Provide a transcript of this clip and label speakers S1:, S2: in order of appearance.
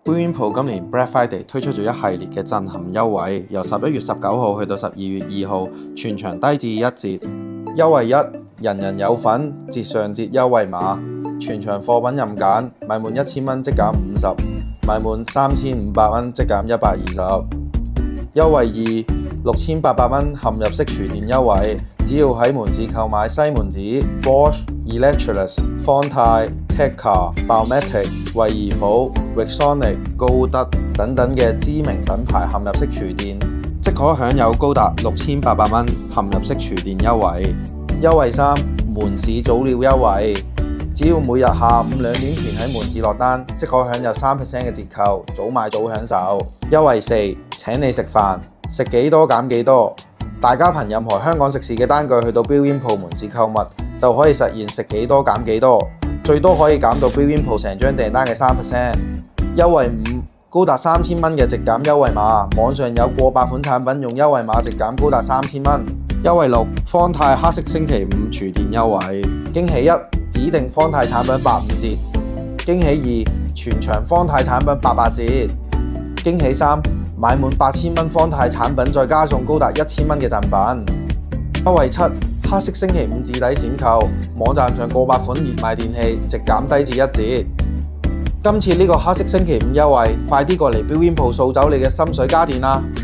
S1: Billionpo 今年 Black Friday 推出咗一系列嘅震撼優惠，由11月19號去到12月2號，全場低至1折。優惠1，人人有份，節上節優惠碼，全場貨品任揀，買滿1000蚊即減50，買滿3500蚊即減120。優惠2，6800蚊嵌入式廚電優惠，只要喺門市購買西門子、Bosch、Electrolux、方太、Tecca、Baumatic、惠而浦、Rexonic、高德等等嘅知名品牌嵌入式廚電，即可享有高達6800蚊嵌入式廚電優惠。優惠3，門市早鳥優惠，只要每日下午2點前喺門市落單，即可享有3% 嘅折扣，早買早享受。優惠4，請你食飯，食幾多減幾多，大家憑任何香港食肆嘅單據去到 Billionpo 門市購物，就可以實現食幾多減幾多，最多可以減到 Billionpo 成張訂單嘅3%。優惠5，高達3000蚊嘅直減優惠碼，網上有過百款產品用優惠碼直減高達3000蚊。優惠6，方太黑色星期5廚電優惠，驚喜1，指定方太產品85折，驚喜2，全場方太產品800折，驚喜3，買滿8000蚊方太產品再加送高達1000蚊嘅贈品。優惠7，黑色星期5至底閃購，網站上過百款熱賣電器直減低至1折。今次呢個黑色星期5優惠，快啲過嚟 Billionpo掃走你嘅心水家電啦！